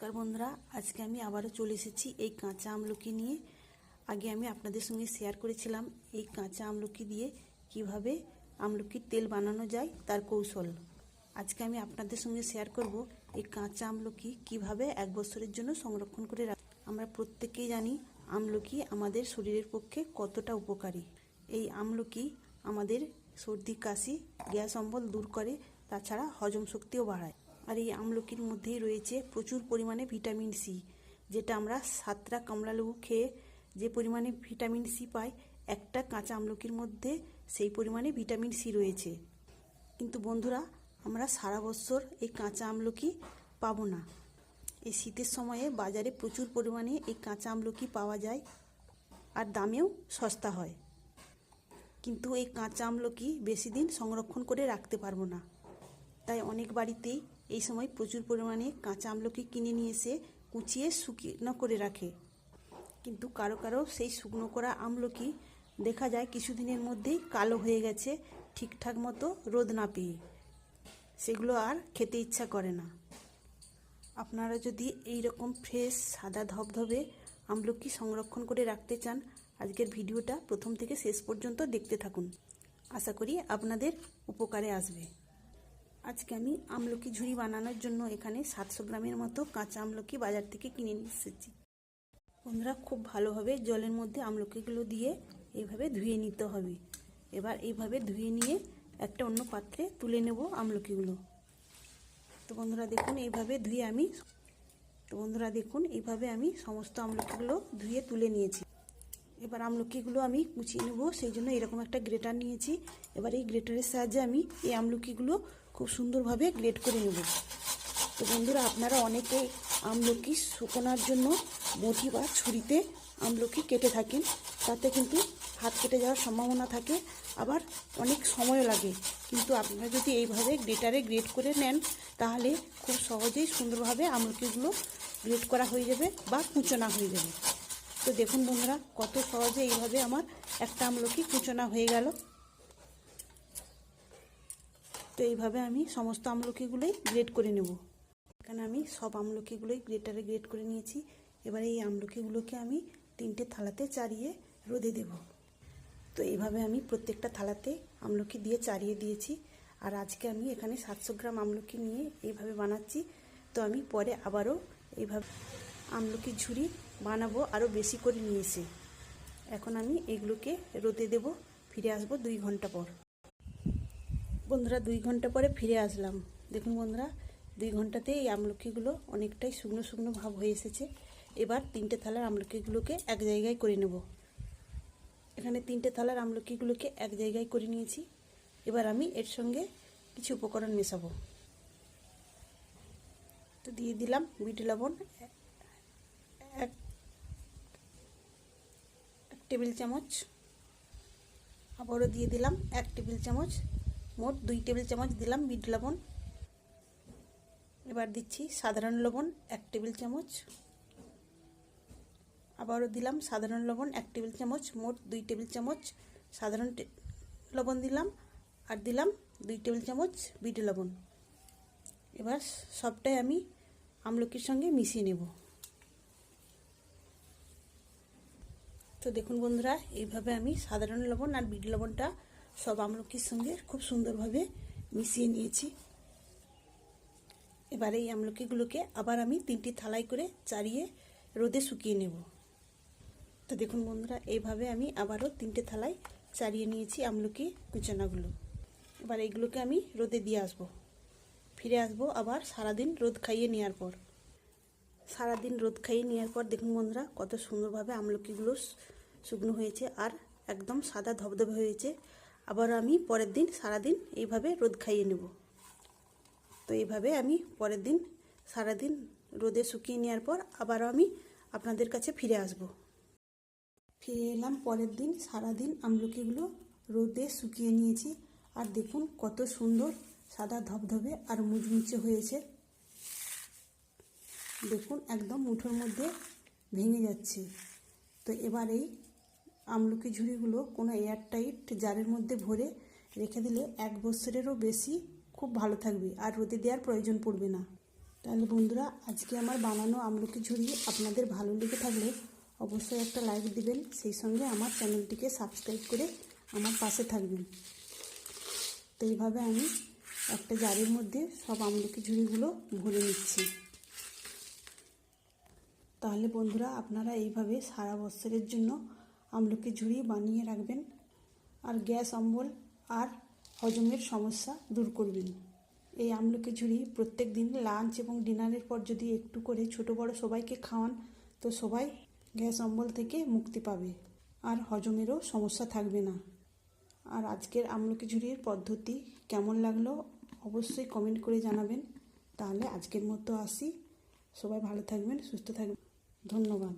নমস্কার বন্ধুরা, আজকে আমি আবারও চলে এসেছি এই কাঁচা আমলকি নিয়ে। আগে আমি আপনাদের সঙ্গে শেয়ার করেছিলাম এই কাঁচা আমলকি দিয়ে কিভাবে আমলকির তেল বানানো যায় তার কৌশল। আজকে আমি আপনাদের সঙ্গে শেয়ার করব এই কাঁচা আমলকি কিভাবে 1 বছরের জন্য সংরক্ষণ করে রাখা। আমরা প্রত্যেকেই জানি আমলকি আমাদের শরীরের পক্ষে কতটা উপকারী। এই আমলকি আমাদের সর্দি কাশি গ্যাস অম্বল দূর করে, তাছাড়া হজম শক্তিও বাড়ায়। আর এই আমলকির মধ্যেই রয়েছে প্রচুর পরিমাণে ভিটামিন সি, যেটা আমরা 7টা কমলালেবু খেয়ে যে পরিমাণে ভিটামিন সি পাই, একটা কাঁচা আমলকির মধ্যে সেই পরিমাণে ভিটামিন সি রয়েছে। কিন্তু বন্ধুরা, আমরা সারা বছর এই কাঁচা আমলকি পাবো না। এই শীতের সময়ে বাজারে প্রচুর পরিমাণে এই কাঁচা আমলকি পাওয়া যায় আর দামেও সস্তা হয়। কিন্তু এই কাঁচা আমলকি বেশি দিন সংরক্ষণ করে রাখতে পারবো না, তাই অনেক বাড়িতেই এই সময় প্রচুর পরিমাণে কাঁচা আমলকি কিনে নিয়ে এসে কুচিয়ে শুকনো করে রাখে। কিন্তু কারো কারো সেই শুকনো করা আমলকি দেখা যায় কিছুদিনের মধ্যেই কালো হয়ে গেছে, ঠিকঠাক মতো রোদ না পেয়ে। সেগুলো আর খেতে ইচ্ছা করে না। আপনারা যদি এই রকম ফ্রেশ সাদা ধবধবে আমলকি সংরক্ষণ করে রাখতে চান, আজকের ভিডিওটা প্রথম থেকে শেষ পর্যন্ত দেখতে থাকুন। আশা করি আপনাদের উপকারে আসবে। আজকে আমি আমলকি ঝুড়ি বানানোর জন্য এখানে 700 গ্রামের মতো কাঁচা আমলকি বাজার থেকে কিনে নিয়ে এসেছি। বন্ধুরা, খুব ভালোভাবে জলের মধ্যে আমলকিগুলো দিয়ে এইভাবে ধুয়ে নিতে হবে। এবার এইভাবে ধুয়ে নিয়ে একটা অন্য পাত্রে তুলে নেব আমলকিগুলো। তো বন্ধুরা দেখুন, এইভাবে আমি সমস্ত আমলকিগুলো ধুয়ে তুলে নিয়েছি। এবার আমলকিগুলো আমি কুচিয়ে নেব, সেই জন্য এরকম একটা গ্রেটার নিয়েছি। এবার এই গ্রেটারের সাহায্যে আমি এই আমলকিগুলো খুব সুন্দরভাবে গ্রেট করে নেব। তো বন্ধুরা, আপনারা অনেকে আমলকি শুকোনোর জন্য বটি বা ছুরিতে আমলকি কেটে থাকেন, তাতে কিন্তু হাত কেটে যাওয়ার সম্ভাবনা থাকে, আবার অনেক সময়ও লাগে। কিন্তু আপনারা যদি এইভাবে গ্রেটারে গ্রেট করে নেন, তাহলে খুব সহজেই সুন্দরভাবে আমলকিগুলো গ্রেট করা হয়ে যাবে বা কুচোনা হয়ে যাবে। তো দেখুন বন্ধুরা, কত সহজে এইভাবে আমার একটা আমলকি কুচোনা হয়ে গেল। তো এইভাবে আমি সমস্ত আমলকিগুলোই গ্রেট করে নেব। এখানে আমি সব আমলকিগুলোই গ্রেটারে গ্রেট করে নিয়েছি। এবার এই আমলকিগুলোকে আমি 3টে থালাতে চাড়িয়ে রোদে দেব। তো এইভাবে আমি প্রত্যেকটা থালাতে আমলকি দিয়ে চাড়িয়ে দিয়েছি। আর আজকে আমি এখানে 700 গ্রাম আমলকি নিয়ে এইভাবে বানাচ্ছি। তো আমি পরে আবারও এইভাবে আমলকি ঝুড়ি বানাবো আরও বেশি করে নিয়ে এসে। এখন আমি এগুলোকে রোদে দেব। ফিরে আসবো 2 ঘন্টা পর। বন্ধুরা, 2 ঘন্টা পরে ফিরে আসলাম। দেখুন বন্ধুরা, 2 ঘন্টাতে এই আমলকিগুলো অনেকটাই শুকনো শুকনো ভাব হয়ে এসেছে। এবার 3টে থালার আমলকিগুলোকে এক জায়গায় করে নেব। এখানে 3টে থালার আমলকিগুলোকে এক জায়গায় করে নিয়েছি। এবার আমি এর সঙ্গে কিছু উপকরণ মেশাবো। তো দিয়ে দিলাম বিট লবণ 1 টেবিল চামচ, আবারও দিয়ে দিলাম 1 টেবিল চামচ, মোট 2 টেবিল চামচ দিলাম বিট লবণ। এবার দিচ্ছি সাধারণ লবণ 1 টেবিল চামচ, আবারও দিলাম সাধারণ লবণ 1 টেবিল চামচ, মোট 2 টেবিল চামচ সাধারণ লবণ দিলাম, আর দিলাম 2 টেবিল চামচ বিট লবণ। এবার সবটাই আমি আমলকির সঙ্গে মিশিয়ে নেব। তো দেখুন বন্ধুরা, এইভাবে আমি সাধারণ লবণ আর বিট লবণটা সব আমলকির সঙ্গে খুব সুন্দরভাবে মিশিয়ে নিয়েছি। এবার এই আমলকিগুলোকে আবার আমি 3টি থালায় করে চাড়িয়ে রোদে শুকিয়ে নেব। তো দেখুন বন্ধুরা, এইভাবে আমি আবারও 3টে থালায় চাড়িয়ে নিয়েছি আমলকি কুচানাগুলো। এবার এইগুলোকে আমি রোদে দিয়ে আসবো। ফিরে আসবো আবার সারাদিন রোদ খাইয়ে নেওয়ার পর। সারাদিন রোদ খাইয়ে নেওয়ার পর দেখুন বন্ধুরা, কত সুন্দরভাবে আমলকিগুলো শুকনো হয়েছে আর একদম সাদা ধবধবে হয়েছে। আবার আমি পরের দিন সারাদিন এইভাবে রোদ খাইয়ে নেব। তো এইভাবে আমি পরের দিন সারাদিন রোদে শুকিয়ে নেওয়ার পর আবারও আমি আপনাদের কাছে ফিরে আসব। ফিরে এলাম পরের দিন। সারাদিন আমলকিগুলো রোদে শুকিয়ে নিয়েছি আর দেখুন কত সুন্দর সাদা ধবধবে আর মুচমুচে হয়েছে। দেখুন একদম মুঠোর মধ্যে ভেঙে যাচ্ছে। তো এবার এই আমলকি ঝুড়িগুলো কোনো এয়ারটাইট জারের মধ্যে ভরে রেখে দিলে 1 বছরেরও বেশি খুব ভালো থাকবে আর রোদে দেওয়ার প্রয়োজন পড়বে না। তাহলে বন্ধুরা, আজকে আমার বানানো আমলকি ঝুড়ি আপনাদের ভালো লেগে থাকলে অবশ্যই একটা লাইক দিবেন, সেই সঙ্গে আমার চ্যানেলটিকে সাবস্ক্রাইব করে আমার পাশে থাকবেন। তো এইভাবে আমি একটা জারের মধ্যে সব আমলকি ঝুড়িগুলো ভরে নিচ্ছি। তাহলে বন্ধুরা, আপনারা এইভাবে সারা বছরের জন্য আমলকি ঝুড়ি বানিয়ে রাখবেন আর গ্যাস অম্বল আর হজমের সমস্যা দূর করবেন। এই আমলকি ঝুড়ি প্রত্যেক দিন লাঞ্চ এবং ডিনারের পর যদি একটু করে ছোট বড় সবাইকে খাওয়ান, তো সবাই গ্যাস অম্বল থেকে মুক্তি পাবে আর হজমেরও সমস্যা থাকবে না। আর আজকের আমলকি ঝুড়ির পদ্ধতি কেমন লাগলো অবশ্যই কমেন্ট করে জানাবেন। তাহলে আজকের মতো আসি, সবাই ভালো থাকবেন, সুস্থ থাকবেন, ধন্যবাদ।